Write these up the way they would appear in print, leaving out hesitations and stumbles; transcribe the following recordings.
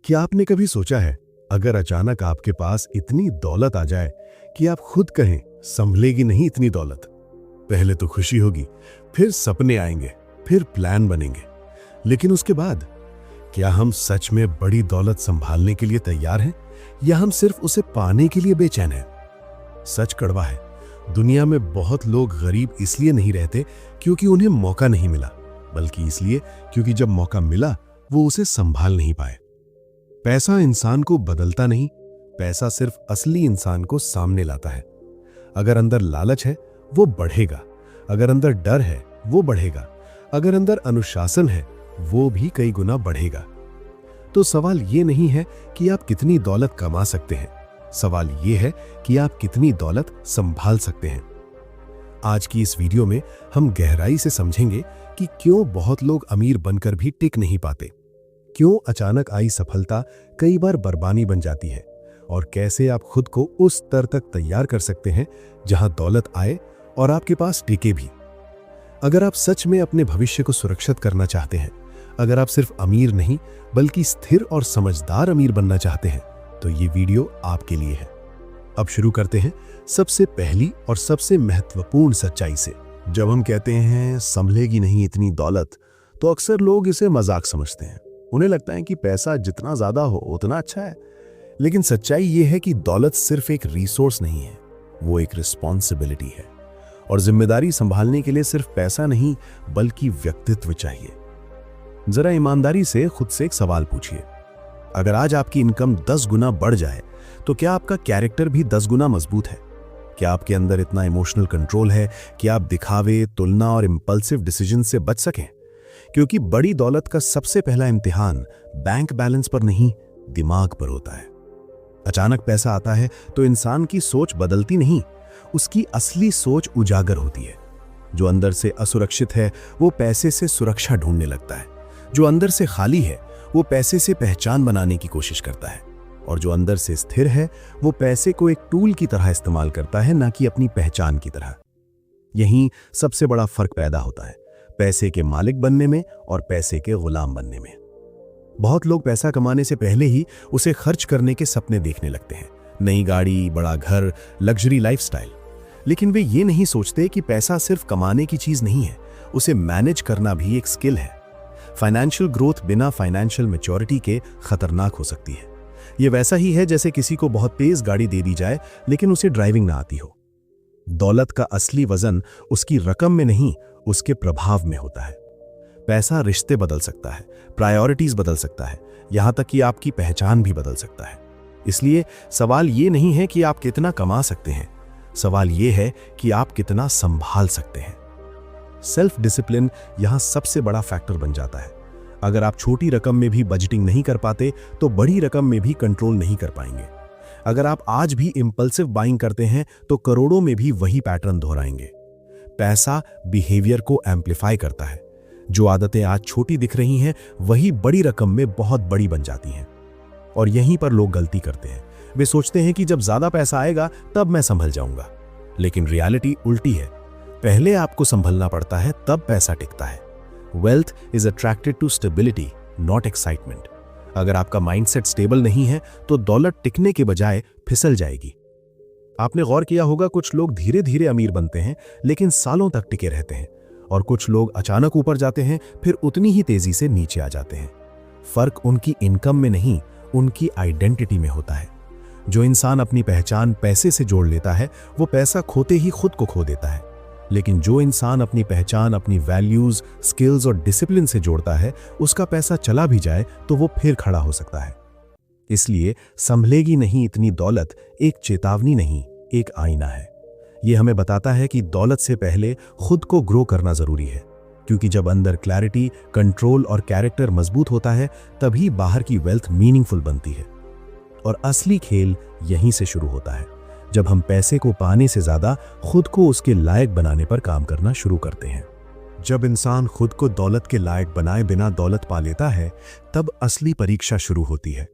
क्या आपने कभी सोचा है, अगर अचानक आपके पास इतनी दौलत आ जाए कि आप खुद कहें संभलेगी नहीं इतनी दौलत। पहले तो खुशी होगी, फिर सपने आएंगे, फिर प्लान बनेंगे, लेकिन उसके बाद क्या हम सच में बड़ी दौलत संभालने के लिए तैयार हैं या हम सिर्फ उसे पाने के लिए बेचैन हैं? सच कड़वा है, दुनिया में बहुत लोग गरीब इसलिए नहीं रहते क्योंकि उन्हें मौका नहीं मिला, बल्कि इसलिए क्योंकि जब मौका मिला वो उसे संभाल नहीं पाए। पैसा इंसान को बदलता नहीं, पैसा सिर्फ असली इंसान को सामने लाता है। अगर अंदर लालच है वो बढ़ेगा, अगर अंदर डर है वो बढ़ेगा, अगर अंदर अनुशासन है वो भी कई गुना बढ़ेगा। तो सवाल ये नहीं है कि आप कितनी दौलत कमा सकते हैं, सवाल ये है कि आप कितनी दौलत संभाल सकते हैं। आज की इस वीडियो में हम गहराई से समझेंगे कि क्यों बहुत लोग अमीर बनकर भी टिक नहीं पाते, क्यों अचानक आई सफलता कई बार बर्बादी बन जाती है, और कैसे आप खुद को उस स्तर तक तैयार कर सकते हैं जहां दौलत आए और आपके पास टिके भी। अगर आप सच में अपने भविष्य को सुरक्षित करना चाहते हैं, अगर आप सिर्फ अमीर नहीं बल्कि स्थिर और समझदार अमीर बनना चाहते हैं, तो ये वीडियो आपके लिए है। अब शुरू करते हैं सबसे पहली और सबसे महत्वपूर्ण सच्चाई से। जब हम कहते हैं संभलेगी नहीं इतनी दौलत, तो अक्सर लोग इसे मजाक समझते हैं। उन्हें लगता है कि पैसा जितना ज्यादा हो उतना अच्छा है, लेकिन सच्चाई यह है कि दौलत सिर्फ एक रिसोर्स नहीं है, वो एक रिस्पॉन्सिबिलिटी है। और जिम्मेदारी संभालने के लिए सिर्फ पैसा नहीं बल्कि व्यक्तित्व चाहिए। जरा ईमानदारी से खुद से एक सवाल पूछिए, अगर आज आपकी इनकम 10 गुना बढ़ जाए तो क्या आपका कैरेक्टर भी 10 गुना मजबूत है? क्या आपके अंदर इतना इमोशनल कंट्रोल है कि आप दिखावे, तुलना और इंपल्सिव डिसीजन से बच सकें? क्योंकि बड़ी दौलत का सबसे पहला इम्तिहान बैंक बैलेंस पर नहीं, दिमाग पर होता है। अचानक पैसा आता है तो इंसान की सोच बदलती नहीं, उसकी असली सोच उजागर होती है। जो अंदर से असुरक्षित है वो पैसे से सुरक्षा ढूंढने लगता है, जो अंदर से खाली है वो पैसे से पहचान बनाने की कोशिश करता है, और जो अंदर से स्थिर है वो पैसे को एक टूल की तरह इस्तेमाल करता है, ना कि अपनी पहचान की तरह। यहीं सबसे बड़ा फर्क पैदा होता है, पैसे के मालिक बनने में और पैसे के गुलाम बनने में। बहुत लोग पैसा कमाने से पहले ही उसे खर्च करने के सपने देखने लगते हैं, नई गाड़ी, बड़ा घर, लग्जरी लाइफस्टाइल। लेकिन वे ये नहीं सोचते कि पैसा सिर्फ कमाने की चीज नहीं है, उसे मैनेज करना भी एक स्किल है। फाइनेंशियल ग्रोथ बिना फाइनेंशियल मैच्योरिटी के खतरनाक हो सकती है। यह वैसा ही है जैसे किसी को बहुत तेज गाड़ी दे दी जाए लेकिन उसे ड्राइविंग ना आती हो। दौलत का असली वजन उसकी रकम में नहीं, उसके प्रभाव में होता है। पैसा रिश्ते बदल सकता है, प्रायोरिटीज बदल सकता है, यहां तक कि आपकी पहचान भी बदल सकता है। इसलिए सवाल यह नहीं है कि आप कितना कमा सकते हैं, सवाल यह है कि आप कितना संभाल सकते हैं। सेल्फ डिसिप्लिन यहां सबसे बड़ा फैक्टर बन जाता है। अगर आप छोटी रकम में भी बजटिंग नहीं कर पाते तो बड़ी रकम में भी कंट्रोल नहीं कर पाएंगे। अगर आप आज भी इंपल्सिव बाइंग करते हैं तो करोड़ों में भी वही पैटर्न दोहराएंगे। पैसा बिहेवियर को एम्प्लीफाई करता है। जो आदतें आज छोटी दिख रही हैं वही बड़ी रकम में बहुत बड़ी बन जाती हैं। और यहीं पर लोग गलती करते हैं। वे सोचते हैं कि जब ज्यादा पैसा आएगा तब मैं संभल जाऊंगा, लेकिन रियलिटी उल्टी है। पहले आपको संभलना पड़ता है, तब पैसा टिकता है। Wealth is attracted to stability, not excitement. अगर आपका माइंडसेट स्टेबल नहीं है तो दौलत टिकने के बजाय फिसल जाएगी। आपने गौर किया होगा, कुछ लोग धीरे धीरे अमीर बनते हैं लेकिन सालों तक टिके रहते हैं, और कुछ लोग अचानक ऊपर जाते हैं फिर उतनी ही तेजी से नीचे आ जाते हैं। फर्क उनकी इनकम में नहीं, उनकी आइडेंटिटी में होता है। जो इंसान अपनी पहचान पैसे से जोड़ लेता है वो पैसा खोते ही खुद को खो देता है, लेकिन जो इंसान अपनी पहचान अपनी वैल्यूज, स्किल्स और डिसिप्लिन से जोड़ता है, उसका पैसा चला भी जाए तो वो फिर खड़ा हो सकता है। इसलिए संभलेगी नहीं इतनी दौलत एक चेतावनी नहीं, एक आईना है। यह हमें बताता है कि दौलत से पहले खुद को ग्रो करना जरूरी है, क्योंकि जब अंदर क्लैरिटी, कंट्रोल और कैरेक्टर मजबूत होता है तभी बाहर की वेल्थ मीनिंगफुल बनती है। और असली खेल यहीं से शुरू होता है, जब हम पैसे को पाने से ज्यादा खुद को उसके लायक बनाने पर काम करना शुरू करते हैं। जब इंसान खुद को दौलत के लायक बनाए बिना दौलत पा लेता है तब असली परीक्षा शुरू होती है।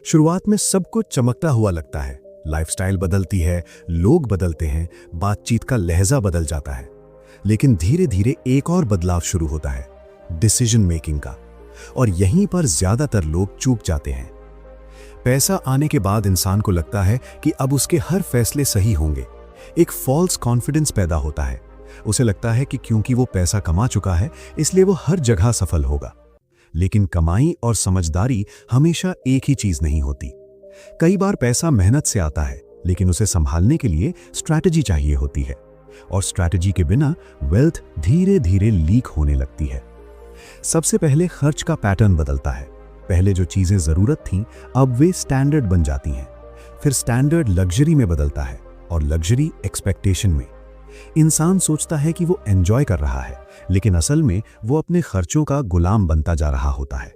शुरुआत में सब कुछ चमकता हुआ लगता है, लाइफस्टाइल बदलती है, लोग बदलते हैं, बातचीत का लहजा बदल जाता है। लेकिन धीरे धीरे एक और बदलाव शुरू होता है, डिसीजन मेकिंग का। और यहीं पर ज्यादातर लोग चूक जाते हैं, पैसा आने के बाद इंसान को लगता है कि अब उसके हर फैसले सही होंगे। एक फॉल्स कॉन्फिडेंस पैदा होता है। उसे लगता है कि क्योंकि वो पैसा कमा चुका है इसलिए वो हर जगह सफल होगा। लेकिन कमाई और समझदारी हमेशा एक ही चीज नहीं होती। कई बार पैसा मेहनत से आता है, लेकिन उसे संभालने के लिए स्ट्रैटेजी चाहिए होती है, और स्ट्रैटेजी के बिना वेल्थ धीरे धीरे लीक होने लगती है। सबसे पहले खर्च का पैटर्न बदलता है। पहले जो चीजें जरूरत थीं अब वे स्टैंडर्ड बन जाती हैं। फिर स्टैंडर्ड लग्जरी में बदलता है और लग्जरी एक्सपेक्टेशन में। इंसान सोचता है कि वो एंजॉय कर रहा है, लेकिन असल में वो अपने खर्चों का गुलाम बनता जा रहा होता है।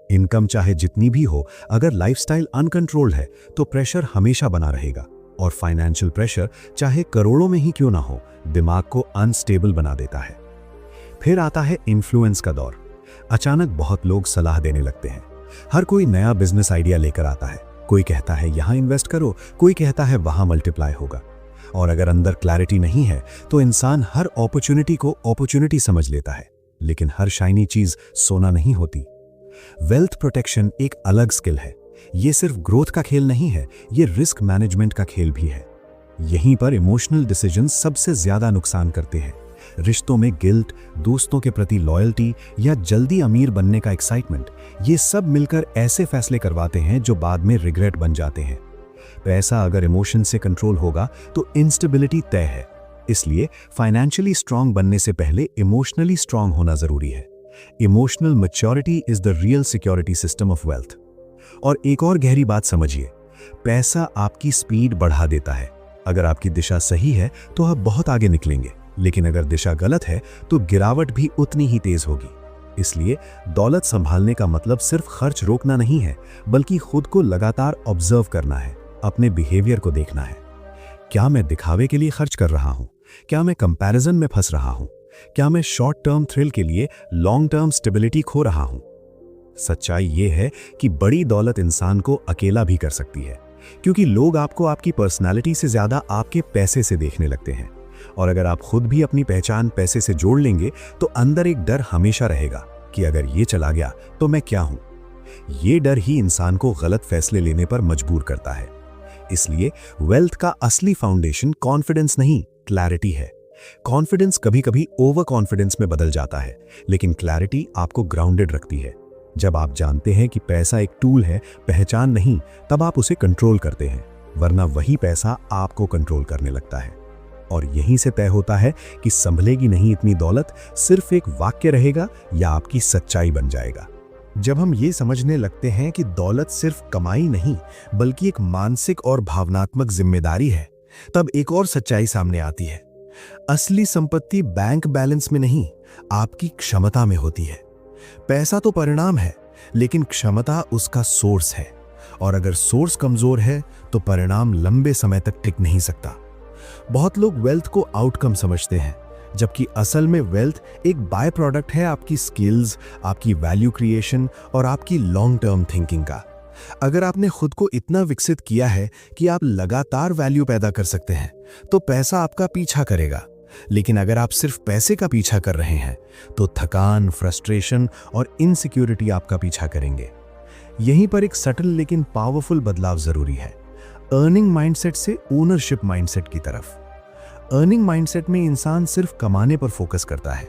इनकम चाहे जितनी भी हो, अगर लाइफस्टाइल अनकंट्रोल्ड है तो प्रेशर हमेशा बना रहेगा, और फाइनेंशियल प्रेशर चाहे करोड़ों में ही क्यों ना हो, दिमाग को अनस्टेबल बना देता है। फिर आता है इन्फ्लुएंस का दौर। अचानक बहुत लोग सलाह देने लगते हैं। हर कोई नया बिजनेस आइडिया लेकर आता है। कोई कहता है यहां इन्वेस्ट करो, कोई कहता है वहां मल्टीप्लाई होगा। और अगर अंदर क्लैरिटी नहीं है तो इंसान हर अपॉर्चुनिटी को अपॉर्चुनिटी समझ लेता है। लेकिन हर शाइनी चीज सोना नहीं होती। वेल्थ प्रोटेक्शन एक अलग स्किल है। ये सिर्फ ग्रोथ का खेल नहीं है, ये रिस्क मैनेजमेंट का खेल भी है। यहीं पर इमोशनल डिसीजन सबसे ज्यादा नुकसान करते हैं। रिश्तों में गिल्ट, दोस्तों के प्रति लॉयल्टी या जल्दी अमीर बनने का एक्साइटमेंट, ये सब मिलकर ऐसे फैसले करवाते हैं जो बाद में रिग्रेट बन जाते हैं। पैसा अगर इमोशन से कंट्रोल होगा तो इंस्टेबिलिटी तय है। इसलिए फाइनेंशियली स्ट्रांग बनने से पहले इमोशनली स्ट्रांग होना जरूरी है। Emotional maturity is the real security system of wealth. और एक और गहरी बात समझिए, पैसा आपकी स्पीड बढ़ा देता है। अगर आपकी दिशा सही है तो आप बहुत आगे निकलेंगे, लेकिन अगर दिशा गलत है तो गिरावट भी उतनी ही तेज होगी। इसलिए दौलत संभालने का मतलब सिर्फ खर्च रोकना नहीं है, बल्कि खुद को लगातार ऑब्जर्व करना है, अपने बिहेवियर को देखना है। क्या मैं दिखावे के लिए खर्च कर रहा हूं? क्या मैं कंपैरिजन में फंस रहा हूं? क्या मैं शॉर्ट टर्म थ्रिल के लिए लॉन्ग टर्म स्टेबिलिटी खो रहा हूं? सच्चाई यह है कि बड़ी दौलत इंसान को अकेला भी कर सकती है, क्योंकि लोग आपको आपकी पर्सनालिटी से ज्यादा आपके पैसे से देखने लगते हैं। और अगर आप खुद भी अपनी पहचान पैसे से जोड़ लेंगे तो अंदर एक डर हमेशा रहेगा कि अगर ये चला गया तो मैं क्या हूं। ये डर ही इंसान को गलत फैसले लेने पर मजबूर करता है। इसलिए वेल्थ का असली फाउंडेशन कॉन्फिडेंस नहीं, क्लैरिटी है। कॉन्फिडेंस कभी कभी ओवर कॉन्फिडेंस में बदल जाता है, लेकिन क्लैरिटी आपको ग्राउंडेड रखती है। जब आप जानते हैं कि पैसा एक टूल है, पहचान नहीं, तब आप उसे कंट्रोल करते हैं, वरना वही पैसा आपको कंट्रोल करने लगता है। और यहीं से तय होता है कि संभलेगी नहीं इतनी दौलत सिर्फ एक वाक्य रहेगा या आपकी सच्चाई बन जाएगा। जब हम ये समझने लगते हैं कि दौलत सिर्फ कमाई नहीं बल्कि एक मानसिक और भावनात्मक जिम्मेदारी है, तब एक और सच्चाई सामने आती है। असली संपत्ति बैंक बैलेंस में नहीं, आपकी क्षमता में होती है। पैसा तो परिणाम है, लेकिन क्षमता उसका सोर्स है। और अगर सोर्स कमजोर है तो परिणाम लंबे समय तक टिक नहीं सकता। बहुत लोग वेल्थ को आउटकम समझते हैं, जबकि असल में वेल्थ एक बाय प्रोडक्ट है आपकी स्किल्स, आपकी वैल्यू क्रिएशन और आपकी लॉन्ग टर्म थिंकिंग का। अगर आपने खुद को इतना विकसित किया है कि आप लगातार वैल्यू पैदा कर सकते हैं, तो पैसा आपका पीछा करेगा। लेकिन अगर आप सिर्फ पैसे का पीछा कर रहे हैं तो थकान, फ्रस्ट्रेशन और इनसिक्योरिटी आपका पीछा करेंगे। यहीं पर एक सटल लेकिन पावरफुल बदलाव जरूरी है, अर्निंग माइंडसेट से ओनरशिप माइंडसेट की तरफ। अर्निंग माइंडसेट में इंसान सिर्फ कमाने पर फोकस करता है।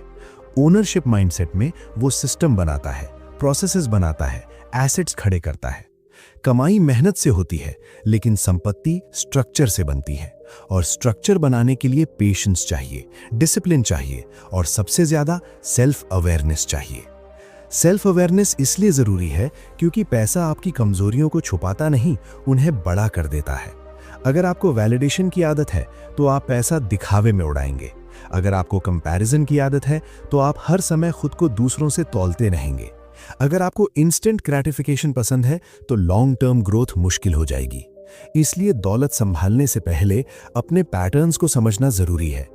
ओनरशिप माइंडसेट में वो सिस्टम बनाता है, प्रोसेसेस बनाता है, एसेट्स खड़े करता है। कमाई मेहनत से होती है, लेकिन संपत्ति स्ट्रक्चर से बनती है। और स्ट्रक्चर बनाने के लिए पेशेंस चाहिए, डिसिप्लिन चाहिए और सबसे ज्यादा सेल्फ अवेयरनेस चाहिए। सेल्फ अवेयरनेस इसलिए जरूरी है क्योंकि पैसा आपकी कमजोरियों को छुपाता नहीं, उन्हें बड़ा कर देता है। अगर आपको वैलिडेशन की आदत है तो आप पैसा दिखावे में उड़ाएंगे। अगर आपको कंपैरिजन की आदत है तो आप हर समय खुद को दूसरों से तौलते रहेंगे। अगर आपको इंस्टेंट ग्रेटिफिकेशन पसंद है तो लॉन्ग टर्म ग्रोथ मुश्किल हो जाएगी। इसलिए दौलत संभालने से पहले अपने पैटर्न्स को समझना जरूरी है।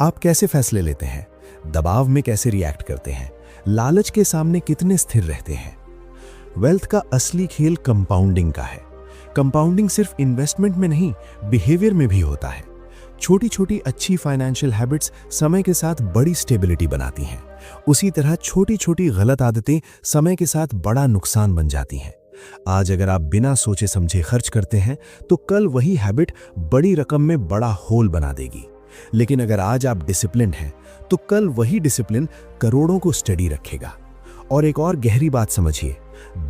आप कैसे फैसले लेते हैं, दबाव में कैसे रिएक्ट करते हैं, लालच के सामने कितने स्थिर रहते हैं। वेल्थ का असली खेल कंपाउंडिंग का है। कंपाउंडिंग सिर्फ इन्वेस्टमेंट में नहीं, बिहेवियर में भी होता है। छोटी छोटी अच्छी फाइनेंशियल हैबिट्स समय के साथ बड़ी स्टेबिलिटी बनाती हैं। उसी तरह छोटी छोटी गलत आदतें समय के साथ बड़ा नुकसान बन जाती हैं। आज अगर आप बिना सोचे समझे खर्च करते हैं तो कल वही हैबिट बड़ी रकम में बड़ा होल बना देगी। लेकिन अगर आज आप डिसिप्लिन्ड हैं तो कल वही डिसिप्लिन करोड़ों को स्टडी रखेगा। और एक और गहरी बात समझिए,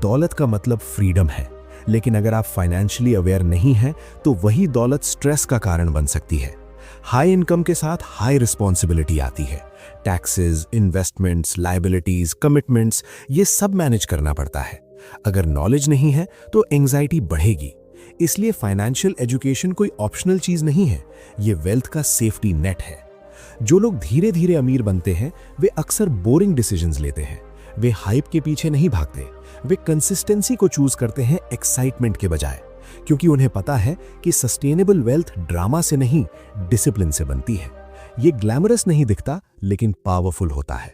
दौलत का मतलब फ्रीडम है, लेकिन अगर आप फाइनेंशियली अवेयर नहीं हैं तो वही दौलत स्ट्रेस का कारण बन सकती है। हाई इनकम के साथ हाई रिस्पॉन्सिबिलिटी आती है। टैक्सेस, इन्वेस्टमेंट्स, लायबिलिटीज, कमिटमेंट्स, ये सब मैनेज करना पड़ता है। अगर नॉलेज नहीं है तो एंजाइटी बढ़ेगी। इसलिए फाइनेंशियल एजुकेशन कोई ऑप्शनल चीज नहीं है, ये वेल्थ का सेफ्टी नेट है। जो लोग धीरे धीरे अमीर बनते हैं वे अक्सर बोरिंग डिसीजंस लेते हैं। वे हाइप के पीछे नहीं भागते, वे कंसिस्टेंसी को चूज करते हैं एक्साइटमेंट के बजाय, क्योंकि उन्हें पता है कि सस्टेनेबल वेल्थ ड्रामा से नहीं, डिसिप्लिन से बनती है। ये ग्लैमरस नहीं दिखता लेकिन पावरफुल होता है।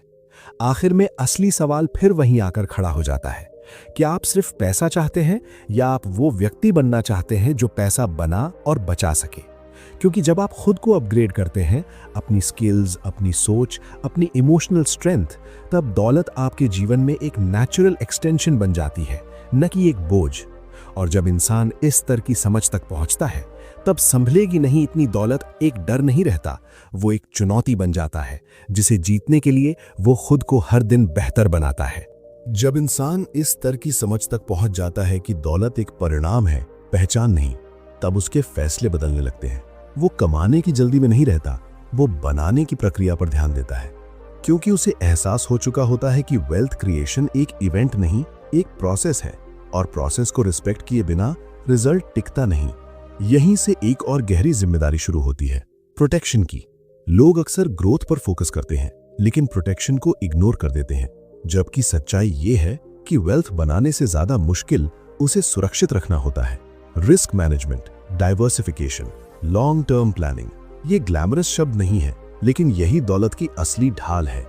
आखिर में असली सवाल फिर वहीं आकर खड़ा हो जाता है, क्या आप सिर्फ पैसा चाहते हैं या आप वो व्यक्ति बनना चाहते हैं जो पैसा बना और बचा सके? क्योंकि जब आप खुद को अपग्रेड करते हैं, अपनी स्किल्स, अपनी सोच, अपनी इमोशनल स्ट्रेंथ, तब दौलत आपके जीवन में एक नेचुरल एक्सटेंशन बन जाती है, न कि एक बोझ। और जब इंसान इस स्तर की समझ तक पहुंचता है तब संभलेगी नहीं इतनी दौलत एक डर नहीं रहता, वो एक चुनौती बन जाता है जिसे जीतने के लिए वो खुद को हर दिन बेहतर बनाता है। जब इंसान इस स्तर की समझ तक पहुंच जाता है कि दौलत एक परिणाम है, पहचान नहीं, तब उसके फैसले बदलने लगते हैं। वो कमाने की जल्दी में नहीं रहता, वो बनाने की प्रक्रिया पर ध्यान देता है, क्योंकि उसे एहसास हो चुका होता है कि वेल्थ क्रिएशन एक इवेंट नहीं, एक प्रोसेस है, और प्रोसेस को रिस्पेक्ट किए बिना रिजल्ट टिकता नहीं। यहीं से एक और गहरी जिम्मेदारी शुरू होती है, प्रोटेक्शन की। लोग अक्सर ग्रोथ पर फोकस करते हैं लेकिन प्रोटेक्शन को इग्नोर कर देते हैं, जबकि सच्चाई ये है कि वेल्थ बनाने से ज्यादा मुश्किल उसे सुरक्षित रखना होता है। Risk management, diversification, long term planning, ये ग्लैमरस शब्द नहीं है, लेकिन यही दौलत की असली ढाल है।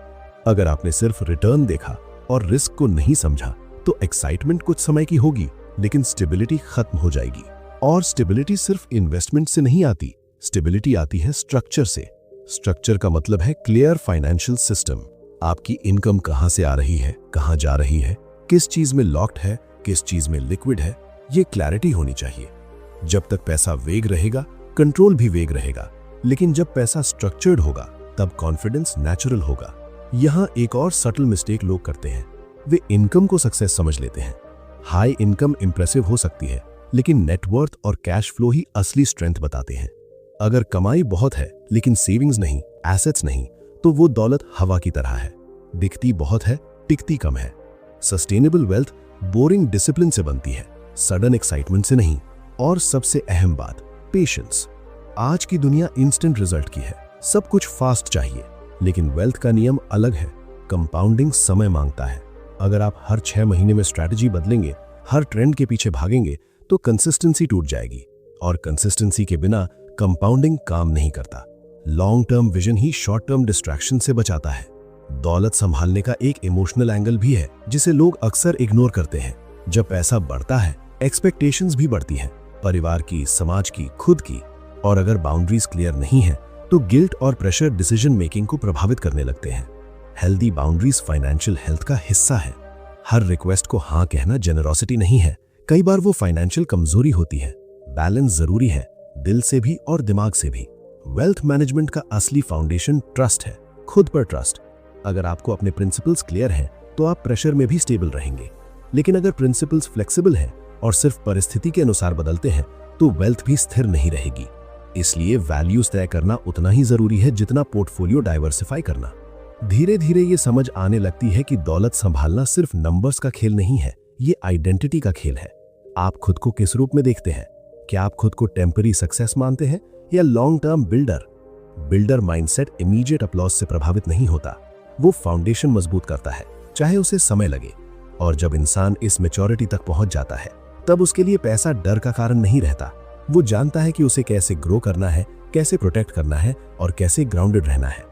अगर आपने सिर्फ रिटर्न देखा और रिस्क को नहीं समझा तो एक्साइटमेंट कुछ समय की होगी, लेकिन स्टेबिलिटी खत्म हो जाएगी। और स्टेबिलिटी सिर्फ इन्वेस्टमेंट से नहीं आती, स्टेबिलिटी आती है स्ट्रक्चर से। स्ट्रक्चर का मतलब है क्लियर फाइनेंशियल सिस्टम। आपकी इनकम कहां से आ रही है, कहां जा रही है, किस चीज में लॉक्ड है, किस चीज में लिक्विड है, ये क्लैरिटी होनी चाहिए। जब तक पैसा वेग रहेगा, कंट्रोल भी वेग रहेगा, लेकिन जब पैसा स्ट्रक्चर्ड होगा तब कॉन्फिडेंस नेचुरल होगा। यहां एक और सटल मिस्टेक लोग करते हैं, वे इनकम को सक्सेस समझ लेते हैं। हाई इनकम इंप्रेसिव हो सकती है, लेकिन नेटवर्थ और कैश फ्लो ही असली स्ट्रेंथ बताते हैं। अगर कमाई बहुत है लेकिन सेविंग्स नहीं, एसेट्स नहीं, तो वो दौलत हवा की तरह है, दिखती बहुत है, टिकती कम है। सस्टेनेबल वेल्थ बोरिंग डिसिप्लिन से बनती है, सडन एक्साइटमेंट से नहीं। और सबसे अहम बात, पेशेंस। आज की दुनिया इंस्टेंट रिजल्ट की है, सब कुछ फास्ट चाहिए, लेकिन वेल्थ का नियम अलग है। कंपाउंडिंग समय मांगता है। अगर आप हर 6 महीने में स्ट्रैटेजी बदलेंगे, हर ट्रेंड के पीछे भागेंगे, तो कंसिस्टेंसी टूट जाएगी, और कंसिस्टेंसी के बिना कंपाउंडिंग काम नहीं करता। लॉन्ग टर्म विजन ही शॉर्ट टर्म डिस्ट्रैक्शन से बचाता है। दौलत संभालने का एक इमोशनल एंगल भी है जिसे लोग अक्सर इग्नोर करते हैं। जब पैसा बढ़ता है, एक्सपेक्टेशंस भी बढ़ती हैं, परिवार की, समाज की, खुद की। और अगर बाउंड्रीज क्लियर नहीं है तो गिल्ट और प्रेशर डिसीजन मेकिंग को प्रभावित करने लगते हैं। हेल्दी बाउंड्रीज फाइनेंशियल हेल्थ का हिस्सा है। हर रिक्वेस्ट को हाँ कहना जेनरोसिटी नहीं है, कई बार वो फाइनेंशियल कमजोरी होती है। बैलेंस जरूरी है, दिल से भी और दिमाग से भी। वेल्थ मैनेजमेंट का असली फाउंडेशन ट्रस्ट है, खुद पर ट्रस्ट। अगर आपको अपने प्रिंसिपल्स क्लियर हैं तो आप प्रेशर में भी स्टेबल रहेंगे, लेकिन अगर प्रिंसिपल्स फ्लेक्सिबल हैं और सिर्फ परिस्थिति के अनुसार बदलते हैं तो वेल्थ भी स्थिर नहीं रहेगी। इसलिए वैल्यूज तय करना उतना ही जरूरी है जितना पोर्टफोलियो डाइवर्सिफाई करना। धीरे धीरे ये समझ आने लगती है कि दौलत संभालना सिर्फ नंबर्स का खेल नहीं है, ये आइडेंटिटी का खेल है। आप खुद को किस रूप में देखते हैं? क्या आप खुद को टेम्पररी सक्सेस मानते हैं या long term builder mindset immediate applause से प्रभावित नहीं होता, वो फाउंडेशन मजबूत करता है, चाहे उसे समय लगे। और जब इंसान इस मैच्योरिटी तक पहुंच जाता है तब उसके लिए पैसा डर का कारण नहीं रहता। वो जानता है कि उसे कैसे ग्रो करना है, कैसे प्रोटेक्ट करना है और कैसे ग्राउंडेड रहना है।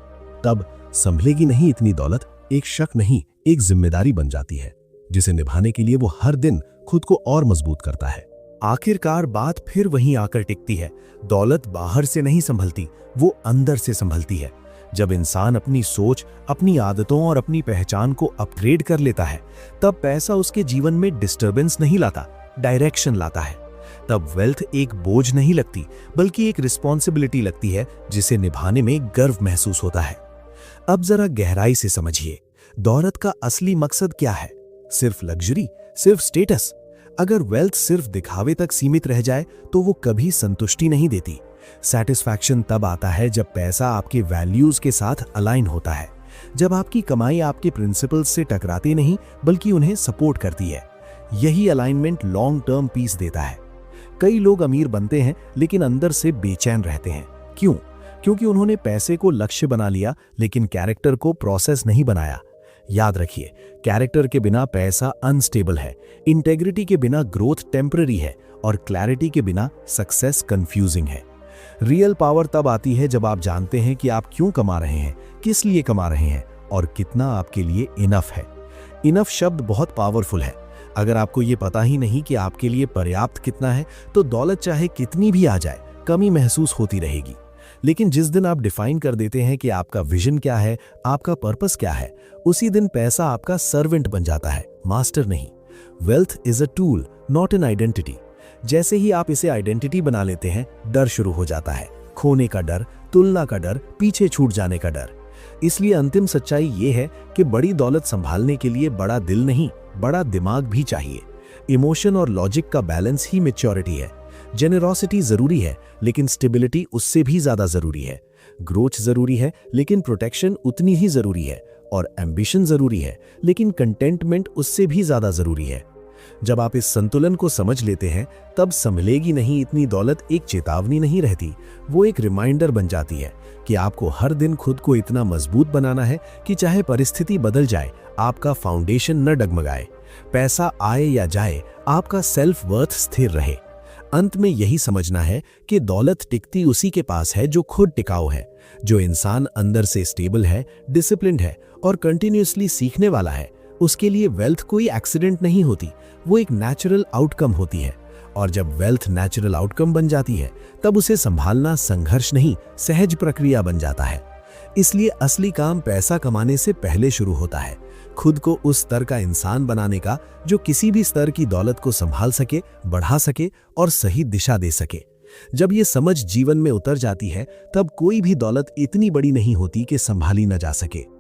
तब संभलेगी नहीं इतनी दौलत एक शक नहीं, एक जिम्मेदारी बन जाती है, जिसे निभाने के लिए वो हर दिन खुद को और मजबूत करता है। आखिरकार बात फिर वहीं आकर टिकती है, दौलत बाहर से नहीं संभलती, वो अंदर से संभलती है। जब इंसान अपनी सोच, अपनी आदतों और अपनी पहचान को अपग्रेड कर लेता है, तब पैसा उसके जीवन में डिस्टर्बेंस नहीं लाता, डायरेक्शन लाता है। तब वेल्थ एक बोझ नहीं लगती, बल्कि एक रिस्पॉन्सिबिलिटी लगती है जिसे निभाने में गर्व महसूस होता है। अब जरा गहराई से समझिए, दौलत का असली मकसद क्या है? सिर्फ लग्जरी, सिर्फ स्टेटस? अगर वेल्थ सिर्फ दिखावे तक सीमित रह जाए तो वो कभी संतुष्टि नहीं देती। सैटिस्फैक्शन तब आता है जब पैसा आपके वैल्यूज के साथ अलाइन होता है, जब आपकी कमाई आपके प्रिंसिपल्स से टकराती नहीं बल्कि उन्हें सपोर्ट करती है। यही अलाइनमेंट लॉन्ग टर्म पीस देता है। कई लोग अमीर बनते हैं लेकिन अंदर से बेचैन रहते हैं। क्यों? क्योंकि उन्होंने पैसे को लक्ष्य बना लिया लेकिन कैरेक्टर को प्रोसेस नहीं बनाया। याद रखिए, कैरेक्टर के बिना पैसा अनस्टेबल है, इंटेग्रिटी के बिना ग्रोथ टेम्पररी है और क्लैरिटी के बिना सक्सेस कंफ्यूजिंग है। रियल पावर तब आती है जब आप जानते हैं कि आप क्यों कमा रहे हैं, किस लिए कमा रहे हैं और कितना आपके लिए इनफ है। इनफ शब्द बहुत पावरफुल है। अगर आपको ये पता ही नहीं कि आपके लिए पर्याप्त कितना है, तो दौलत चाहे कितनी भी आ जाए, कमी महसूस होती रहेगी। लेकिन जिस दिन आप डिफाइन कर देते हैं कि आपका विजन क्या है, आपका पर्पस क्या है, उसी दिन पैसा आपका सर्वेंट बन जाता है, मास्टर नहीं। Wealth is a tool, not an identity. जैसे ही आप इसे आइडेंटिटी बना लेते हैं, डर शुरू हो जाता है। खोने का डर, तुलना का डर, पीछे छूट जाने का डर। इसलिए अंतिम सच्चाई ये है कि बड़ी दौलत संभालने के लिए बड़ा दिल नहीं, बड़ा दिमाग भी चाहिए। इमोशन और लॉजिक का बैलेंस ही मैच्योरिटी है। जेनरोसिटी जरूरी है, लेकिन स्टेबिलिटी उससे भी ज्यादा जरूरी है। ग्रोथ जरूरी है, लेकिन प्रोटेक्शन उतनी ही जरूरी है। और एम्बिशन जरूरी है, लेकिन कंटेंटमेंट उससे भी ज्यादा जरूरी है। जब आप इस संतुलन को समझ लेते हैं, तब संभलेगी नहीं इतनी दौलत एक चेतावनी नहीं रहती, वो एक रिमाइंडर बन जाती है कि आपको हर दिन खुद को इतना मजबूत बनाना है कि चाहे परिस्थिति बदल जाए, आपका फाउंडेशन न डगमगाए। पैसा आए या जाए, आपका सेल्फ वर्थ स्थिर रहे। अंत में यही समझना है कि दौलत टिकती उसी के पास है जो खुद टिकाऊ है, जो इंसान अंदर से स्टेबल है, डिसिप्लिन्ड है और कंटिन्यूअसली सीखने वाला है। उसके लिए वेल्थ कोई एक्सीडेंट नहीं होती, वो एक नेचुरल आउटकम होती है। और जब वेल्थ नेचुरल आउटकम बन जाती है, तब उसे संभालना संघर्ष नहीं, सहज प्रक्रिया बन जाता है। इसलिए असली काम पैसा कमाने से पहले शुरू होता है, खुद को उस स्तर का इंसान बनाने का जो किसी भी स्तर की दौलत को संभाल सके, बढ़ा सके और सही दिशा दे सके। जब ये समझ जीवन में उतर जाती है, तब कोई भी दौलत इतनी बड़ी नहीं होती कि संभाली न जा सके।